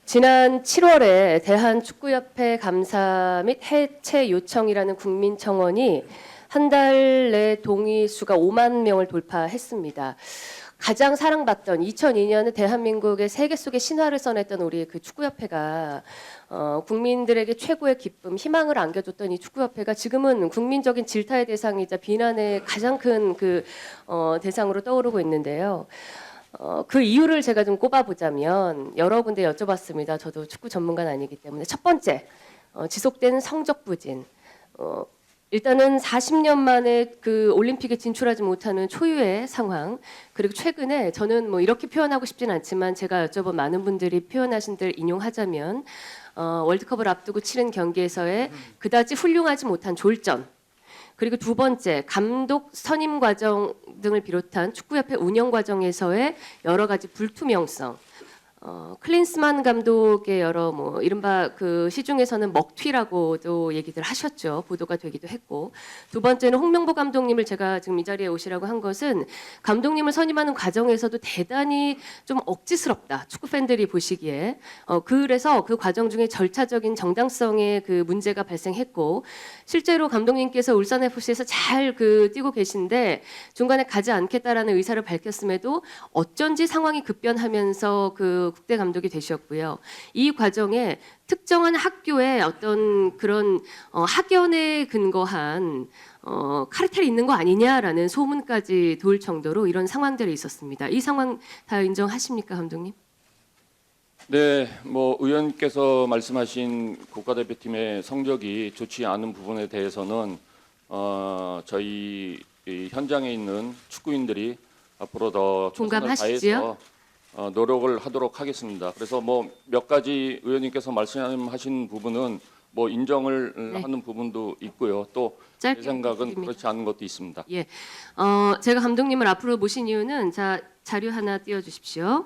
지난 7월에 대한축구협회 감사 및 해체 요청이라는 국민청원이 한 달 내 동의 수가 5만 명을 돌파했습니다. 가장 사랑받던 2002년에 대한민국의 세계 속에 신화를 써냈던 우리 그 축구협회가 국민들에게 최고의 기쁨, 희망을 안겨줬던 이 축구협회가 지금은 국민적인 질타의 대상이자 비난의 가장 큰 대상으로 떠오르고 있는데요. 그 이유를 제가 좀 꼽아보자면 여러 군데 여쭤봤습니다. 저도 축구 전문가는 아니기 때문에. 첫 번째, 지속된 성적 부진. 일단은 40년 만에 그 올림픽에 진출하지 못하는 초유의 상황. 그리고 최근에 저는 뭐 이렇게 표현하고 싶진 않지만 제가 여쭤본 많은 분들이 표현하신 들 인용하자면 월드컵을 앞두고 치른 경기에서의 그다지 훌륭하지 못한 졸전. 그리고 두 번째, 감독 선임 과정 등을 비롯한 축구협회 운영 과정에서의 여러 가지 불투명성. 클린스만 감독의 여러 이른바 그 시중에서는 먹튀라고도 얘기들 하셨죠. 보도가 되기도 했고. 두 번째는 홍명보 감독님을 제가 지금 이 자리에 오시라고 한 것은 감독님을 선임하는 과정에서도 대단히 좀 억지스럽다. 축구 팬들이 보시기에. 그래서 그 과정 중에 절차적인 정당성의 그 문제가 발생했고 실제로 감독님께서 울산 FC에서 잘 뛰고 계신데 중간에 가지 않겠다라는 의사를 밝혔음에도 어쩐지 상황이 급변하면서 국대 감독이 되셨고요. 이 과정에 특정한 학교에 어떤 그런 학연에 근거한 카르텔이 있는 거 아니냐라는 소문까지 돌 정도로 이런 상황들이 있었습니다. 이 상황 다 인정하십니까, 감독님? 네, 의원님께서 말씀하신 국가대표팀의 성적이 좋지 않은 부분에 대해서는 저희 이 현장에 있는 축구인들이 앞으로 더 최선을 다해서 노력을 하도록 하겠습니다. 그래서 몇 가지 의원님께서 말씀하신 부분은 인정을 하는 부분도 있고요. 또 제 생각은 그렇지 않은 것도 있습니다. 예, 제가 감독님을 앞으로 모신 이유는 자료 하나 띄워주십시오.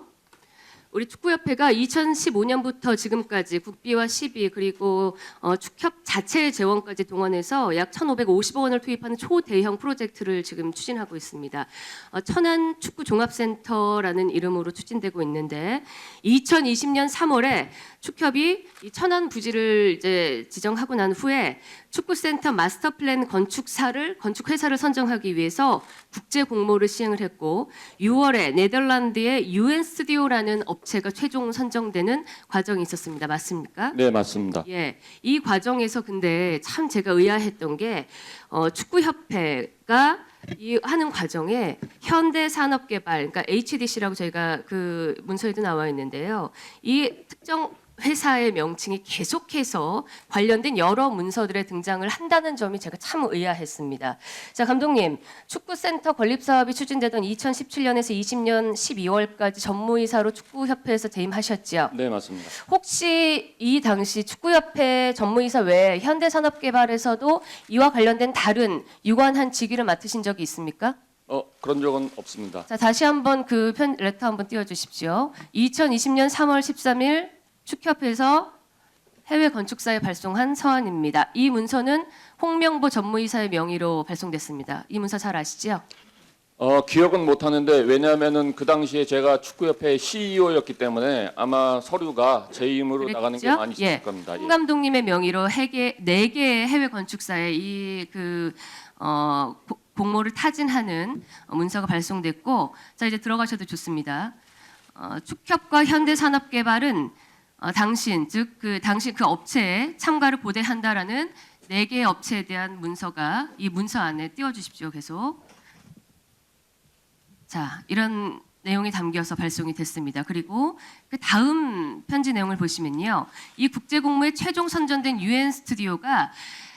우리 축구협회가 2015년부터 지금까지 국비와 시비 그리고 축협 자체의 재원까지 동원해서 약 1,550억 원을 투입하는 초대형 프로젝트를 지금 추진하고 있습니다. 천안 축구 종합센터라는 이름으로 추진되고 있는데 2020년 3월에 축협이 이 천안 부지를 이제 지정하고 난 후에 축구센터 마스터 플랜 건축회사를 선정하기 위해서 국제 공모를 시행을 했고 6월에 네덜란드의 UN 스튜디오라는 업체가 최종 선정되는 과정이 있었습니다. 맞습니까? 네, 맞습니다. 예, 이 과정에서 근데 참 제가 의아했던 게 축구협회가 이 하는 과정에 현대산업개발, 그러니까 HDC라고 저희가 그 문서에도 나와 있는데요. 이 특정 회사의 명칭이 계속해서 관련된 여러 문서들에 등장을 한다는 점이 제가 참 의아했습니다. 자, 감독님, 축구센터 건립사업이 추진되던 2017년에서 20년 12월까지 전무이사로 축구협회에서 재임하셨죠? 네, 맞습니다. 혹시 이 당시 축구협회 전무이사 외에 현대산업개발에서도 이와 관련된 다른 유관한 직위를 맡으신 적이 있습니까? 그런 적은 없습니다. 자, 다시 한번 그 레터 한번 띄워주십시오. 2020년 3월 13일 축협에서 해외 건축사에 발송한 서한입니다. 이 문서는 홍명보 전무이사의 명의로 발송됐습니다. 이 문서 잘 아시죠? 기억은 못하는데 왜냐하면은 그 당시에 제가 축구협회 CEO였기 때문에 아마 서류가 제 이름으로 그랬죠? 나가는 게 많이 있을 예. 겁니다. 홍 감독님의 명의로 4개의 해외 건축사에 공모를 타진하는 문서가 발송됐고, 자 이제 들어가셔도 좋습니다. 축협과 현대산업개발은 당신 그 업체에 참가를 고대한다라는 4개의 업체에 대한 문서가 이 문서 안에 띄워주십시오. 계속. 자, 이런 내용이 담겨서 발송이 됐습니다. 그리고 그 다음 편지 내용을 보시면요, 이 국제공모에 최종 선정된 UN 스튜디오가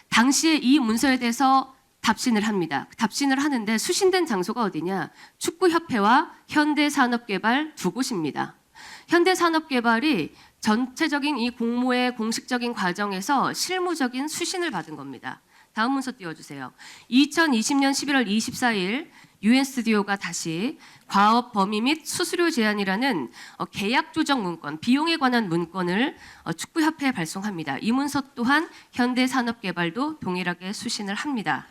당시에 이 문서에 대해서 답신을 합니다. 답신을 하는데 수신된 장소가 어디냐? 축구협회와 현대산업개발 두 곳입니다. 현대산업개발이 전체적인 이 공모의 공식적인 과정에서 실무적인 수신을 받은 겁니다. 다음 문서 띄워주세요. 2020년 11월 24일 UN 스튜디오가 다시 과업 범위 및 수수료 제한이라는 계약 조정 문건, 비용에 관한 문건을 축구협회에 발송합니다. 이 문서 또한 현대산업개발도 동일하게 수신을 합니다.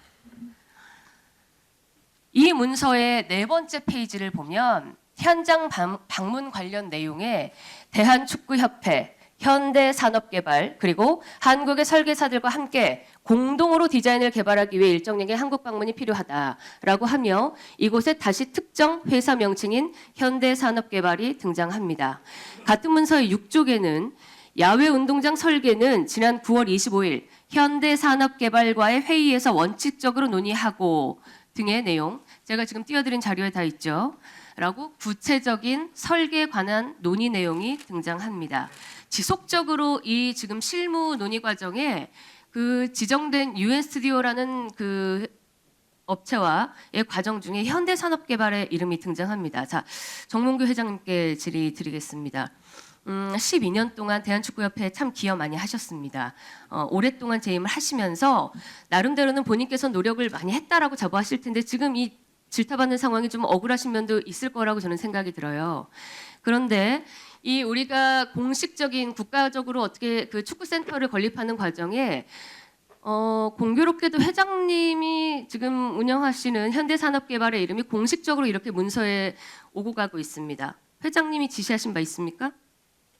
이 문서의 4번째 페이지를 보면 현장 방문 관련 내용에 대한축구협회, 현대산업개발 그리고 한국의 설계사들과 함께 공동으로 디자인을 개발하기 위해 일정량의 한국 방문이 필요하다라고 하며 이곳에 다시 특정 회사 명칭인 현대산업개발이 등장합니다. 같은 문서의 6쪽에는 야외 운동장 설계는 지난 9월 25일 현대산업개발과의 회의에서 원칙적으로 논의하고 등의 내용, 제가 지금 띄워드린 자료에 다 있죠. 라고 구체적인 설계에 관한 논의 내용이 등장합니다. 지속적으로 이 지금 실무 논의 과정에 그 지정된 UN 스튜디오라는 그 업체와의 과정 중에 현대산업개발의 이름이 등장합니다. 자, 정몽규 회장님께 질의 드리겠습니다. 12년 동안 대한축구협회에 참 기여 많이 하셨습니다. 오랫동안 재임을 하시면서 나름대로는 본인께서 노력을 많이 했다라고 자부하실 텐데 지금 이 질타받는 상황이 좀 억울하신 면도 있을 거라고 저는 생각이 들어요. 그런데 이 우리가 공식적인 국가적으로 어떻게 그 축구센터를 건립하는 과정에 공교롭게도 회장님이 지금 운영하시는 현대산업개발의 이름이 공식적으로 이렇게 문서에 오고 가고 있습니다. 회장님이 지시하신 바 있습니까?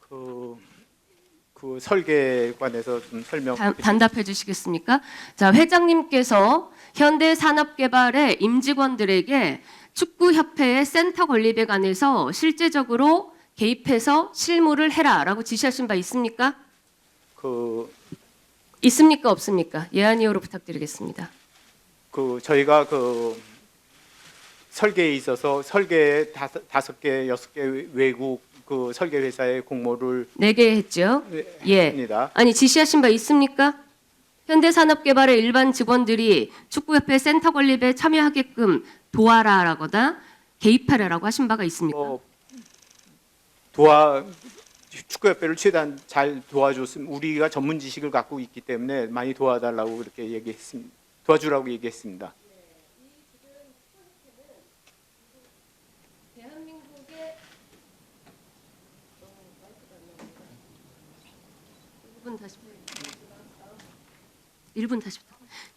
그 설계관에서 좀 설명. 단답해 주시겠습니까? 자, 회장님께서 현대산업개발의 임직원들에게 축구협회의 센터 건립에 관해서 실제적으로 개입해서 실무를 해라라고 지시하신 바 있습니까? 있습니까? 없습니까? 예안이오로 부탁드리겠습니다. 저희가 설계에 있어서 설계 5개, 6개 외국 그 설계 회사의 공모를 4개 했죠? 예. 했습니다. 아니 지시하신 바 있습니까? 현대산업개발의 일반 직원들이 축구협회 센터 건립에 참여하게끔 도와라라거나 개입하라라고 하신 바가 있습니까? 축구협회를 최대한 잘 도와줬으면 우리가 전문 지식을 갖고 있기 때문에 많이 도와달라고 그렇게 얘기했습니다. 도와주라고 얘기했습니다. 대한민국의 1분 다시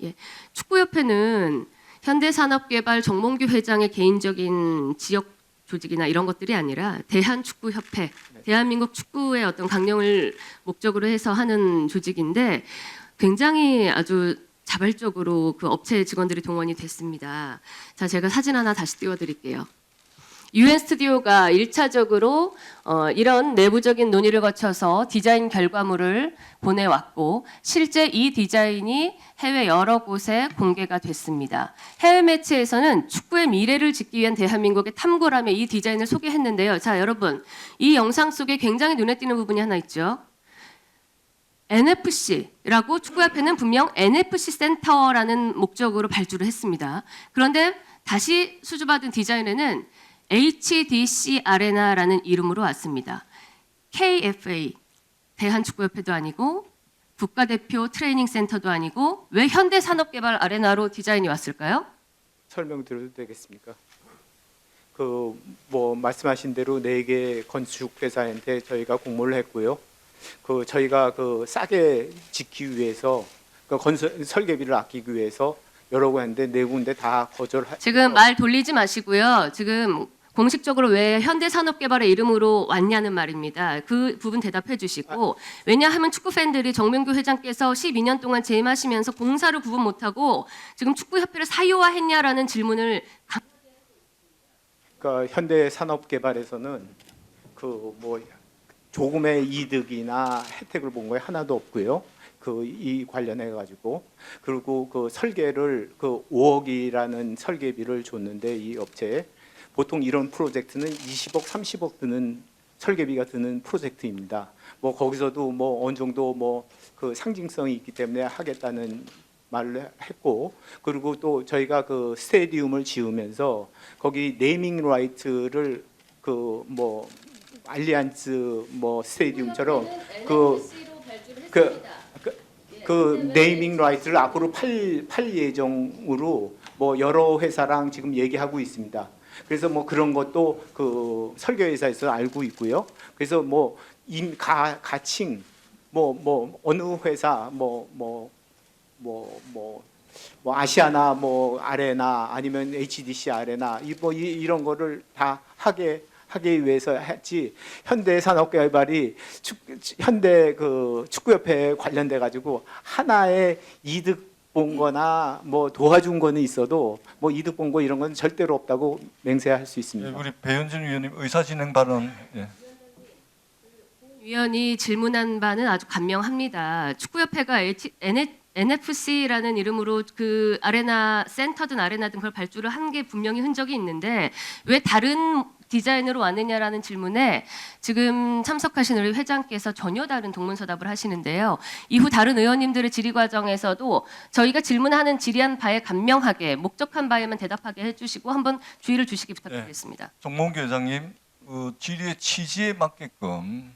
예. 축구협회는 현대산업개발 정몽규 회장의 개인적인 지역 조직이나 이런 것들이 아니라 대한축구협회, 대한민국 축구의 어떤 강령을 목적으로 해서 하는 조직인데 굉장히 아주 자발적으로 그 업체 직원들이 동원이 됐습니다. 자, 제가 사진 하나 다시 띄워드릴게요. UN 스튜디오가 1차적으로 이런 내부적인 논의를 거쳐서 디자인 결과물을 보내왔고 실제 이 디자인이 해외 여러 곳에 공개가 됐습니다. 해외 매체에서는 축구의 미래를 짓기 위한 대한민국의 탐구라며 이 디자인을 소개했는데요. 자, 여러분 이 영상 속에 굉장히 눈에 띄는 부분이 하나 있죠. NFC라고 축구협회는 분명 NFC 센터라는 목적으로 발주를 했습니다. 그런데 다시 수주받은 디자인에는 HDC 아레나라는 이름으로 왔습니다. KFA 대한축구협회도 아니고 국가대표 트레이닝 센터도 아니고 왜 현대산업개발 아레나로 디자인이 왔을까요? 설명드려도 되겠습니까? 뭐 말씀하신 대로 4개 건축 회사한테 저희가 공모를 했고요. 저희가 싸게 짓기 위해서 설계비를 아끼기 위해서 여러 군데 4군데 다 거절할. 지금 말 돌리지 마시고요. 지금 공식적으로 왜 현대산업개발의 이름으로 왔냐는 말입니다. 그 부분 대답해 주시고 왜냐하면 축구 팬들이 정명규 회장께서 12년 동안 재임하시면서 공사를 구분 못하고 지금 축구협회를 사유화했냐라는 질문을 그러니까 현대산업개발에서는 뭐 조금의 이득이나 혜택을 본 거에 하나도 없고요. 이 관련해 가지고 그리고 설계를 5억이라는 설계비를 줬는데 이 업체에 보통 이런 프로젝트는 20억, 30억 드는 설계비가 드는 프로젝트입니다. 뭐 거기서도 뭐 어느 정도 뭐 상징성이 있기 때문에 하겠다는 말을 했고 그리고 또 저희가 스테디움을 지으면서 거기 네이밍 라이트를 뭐 알리안스 뭐 스테디움처럼 네이밍 라이트를 앞으로 팔 예정으로 뭐 여러 회사랑 지금 얘기하고 있습니다. 그래서 뭐 그런 것도 설계회사에서 알고 있고요. 그래서 뭐 가칭 뭐 어느 회사 뭐 아시아나 뭐 아레나 아니면 HDC 아레나 이런 거를 다 하게 하기 위해서 했지 현대산업개발이 현대 그 축구협회에 관련돼 가지고 하나의 이득 본 거나 뭐 도와준 거는 있어도 뭐 이득 본 거 이런 건 절대로 없다고 맹세할 수 있습니다. 우리 배현진 위원님 의사진행 발언. 예. 위원이 질문한 바는 아주 간명합니다. 축구협회가 NFC라는 이름으로 그 아레나 센터든 아레나든 그걸 발주를 한 게 분명히 흔적이 있는데 왜 다른 디자인으로 왔느냐라는 질문에 지금 참석하신 우리 회장께서 전혀 다른 동문서답을 하시는데요. 이후 다른 의원님들의 질의 과정에서도 저희가 질문하는 질의한 바에 간명하게 목적한 바에만 대답하게 해주시고 한번 주의를 주시기 부탁드리겠습니다. 정몽규 회장님, 그 질의의 취지에 맞게끔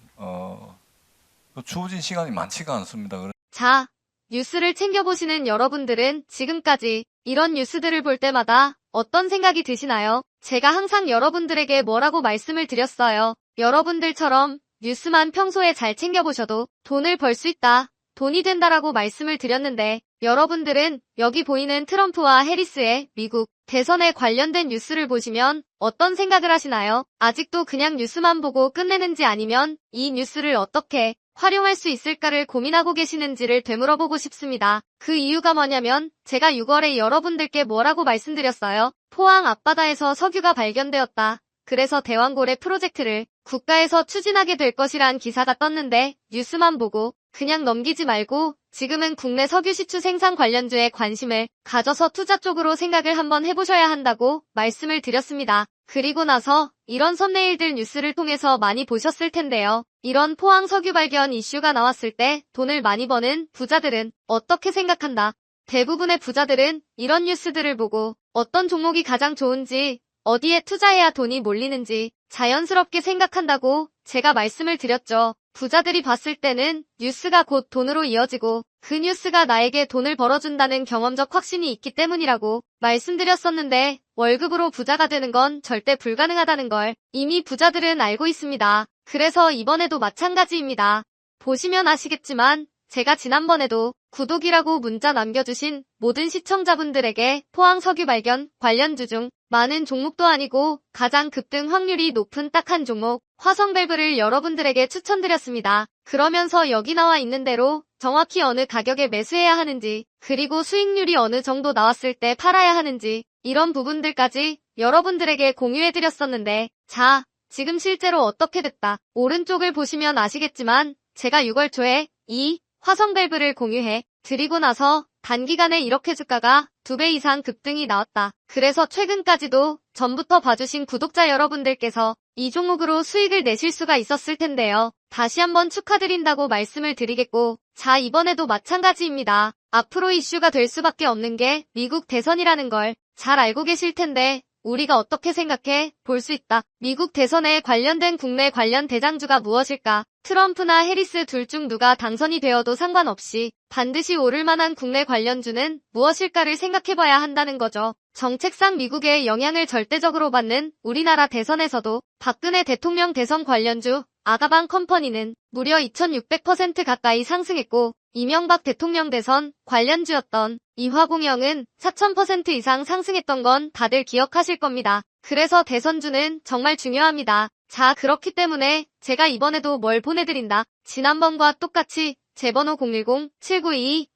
주어진 시간이 많지가 않습니다. 자, 뉴스를 챙겨보시는 여러분들은 지금까지 이런 뉴스들을 볼 때마다 어떤 생각이 드시나요? 제가 항상 여러분들에게 뭐라고 말씀을 드렸어요. 여러분들처럼 뉴스만 평소에 잘 챙겨보셔도 돈을 벌 수 있다, 돈이 된다라고 말씀을 드렸는데 여러분들은 여기 보이는 트럼프와 해리스의 미국 대선에 관련된 뉴스를 보시면 어떤 생각을 하시나요? 아직도 그냥 뉴스만 보고 끝내는지 아니면 이 뉴스를 어떻게 활용할 수 있을까를 고민하고 계시는지를 되물어보고 싶습니다. 그 이유가 뭐냐면 제가 6월에 여러분들께 뭐라고 말씀드렸어요? 포항 앞바다에서 석유가 발견되었다. 그래서 대왕고래 프로젝트를 국가에서 추진하게 될 것이란 기사가 떴는데 뉴스만 보고 그냥 넘기지 말고 지금은 국내 석유 시추 생산 관련주에 관심을 가져서 투자 쪽으로 생각을 한번 해보셔야 한다고 말씀을 드렸습니다. 그리고 나서 이런 썸네일들 뉴스를 통해서 많이 보셨을 텐데요. 이런 포항 석유 발견 이슈가 나왔을 때 돈을 많이 버는 부자들은 어떻게 생각한다? 대부분의 부자들은 이런 뉴스들을 보고 어떤 종목이 가장 좋은지, 어디에 투자해야 돈이 몰리는지 자연스럽게 생각한다고 제가 말씀을 드렸죠. 부자들이 봤을 때는 뉴스가 곧 돈으로 이어지고 그 뉴스가 나에게 돈을 벌어준다는 경험적 확신이 있기 때문이라고 말씀드렸었는데 월급으로 부자가 되는 건 절대 불가능하다는 걸 이미 부자들은 알고 있습니다. 그래서 이번에도 마찬가지입니다. 보시면 아시겠지만 제가 지난번에도 구독이라고 문자 남겨주신 모든 시청자분들에게 포항 석유 발견 관련주 중 많은 종목도 아니고 가장 급등 확률이 높은 딱 한 종목 화성밸브를 여러분들에게 추천드렸습니다. 그러면서 여기 나와 있는 대로 정확히 어느 가격에 매수해야 하는지 그리고 수익률이 어느 정도 나왔을 때 팔아야 하는지 이런 부분들까지 여러분들에게 공유해드렸었는데 자, 지금 실제로 어떻게 됐다. 오른쪽을 보시면 아시겠지만 제가 6월 초에 이 화성밸브를 공유해 드리고 나서 단기간에 이렇게 주가가 2배 이상 급등이 나왔다. 그래서 최근까지도 전부터 봐주신 구독자 여러분들께서 이 종목으로 수익을 내실 수가 있었을 텐데요. 다시 한번 축하드린다고 말씀을 드리겠고 자, 이번에도 마찬가지입니다. 앞으로 이슈가 될 수밖에 없는 게 미국 대선이라는 걸 잘 알고 계실 텐데 우리가 어떻게 생각해 볼 수 있다. 미국 대선에 관련된 국내 관련 대장주가 무엇일까? 트럼프나 해리스 둘 중 누가 당선이 되어도 상관없이 반드시 오를 만한 국내 관련주는 무엇일까를 생각해봐야 한다는 거죠. 정책상 미국의 영향을 절대적으로 받는 우리나라 대선에서도 박근혜 대통령 대선 관련주 아가방 컴퍼니는 무려 2600% 가까이 상승했고 이명박 대통령 대선 관련주였던 이화공영은 4000% 이상 상승했던 건 다들 기억하실 겁니다. 그래서 대선주는 정말 중요합니다. 자, 그렇기 때문에 제가 이번에도 뭘 보내드린다. 지난번과 똑같이 제 번호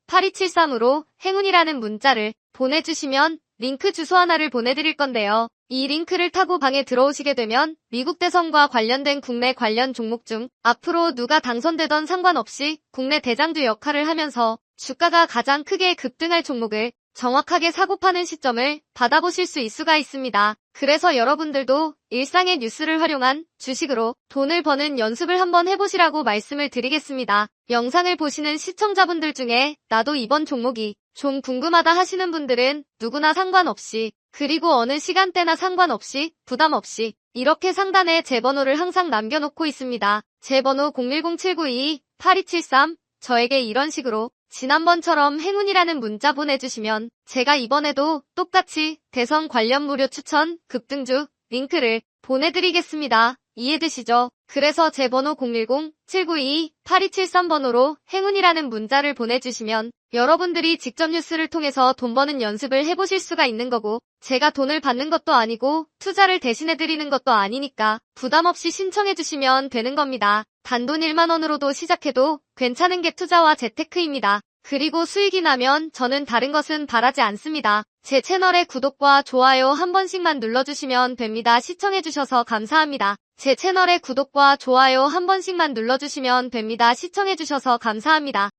010-7922-8273으로 행운이라는 문자를 보내주시면 링크 주소 하나를 보내드릴 건데요. 이 링크를 타고 방에 들어오시게 되면 미국 대선과 관련된 국내 관련 종목 중 앞으로 누가 당선되던 상관없이 국내 대장주 역할을 하면서 주가가 가장 크게 급등할 종목을 정확하게 사고 파는 시점을 받아보실 수 있습니다. 그래서 여러분들도 일상의 뉴스를 활용한 주식으로 돈을 버는 연습을 한번 해보시라고 말씀을 드리겠습니다. 영상을 보시는 시청자분들 중에 나도 이번 종목이 좀 궁금하다 하시는 분들은 누구나 상관없이 그리고 어느 시간대나 상관없이 부담 없이 이렇게 상단에 제 번호를 항상 남겨놓고 있습니다. 제 번호 010-7922-8273 저에게 이런 식으로 지난번처럼 행운이라는 문자 보내주시면 제가 이번에도 똑같이 대선 관련 무료 추천 급등주 링크를 보내드리겠습니다. 이해되시죠? 그래서 제 번호 010-792-8273번호로 행운이라는 문자를 보내주시면 여러분들이 직접 뉴스를 통해서 돈 버는 연습을 해보실 수가 있는 거고, 제가 돈을 받는 것도 아니고 투자를 대신해드리는 것도 아니니까 부담 없이 신청해주시면 되는 겁니다. 단돈 1만 원으로도 시작해도 괜찮은 게 투자와 재테크입니다. 그리고 수익이 나면 저는 다른 것은 바라지 않습니다. 제 채널의 구독과 좋아요 한 번씩만 눌러주시면 됩니다. 시청해주셔서 감사합니다. 제 채널의 구독과 좋아요 한 번씩만 눌러주시면 됩니다. 시청해주셔서 감사합니다.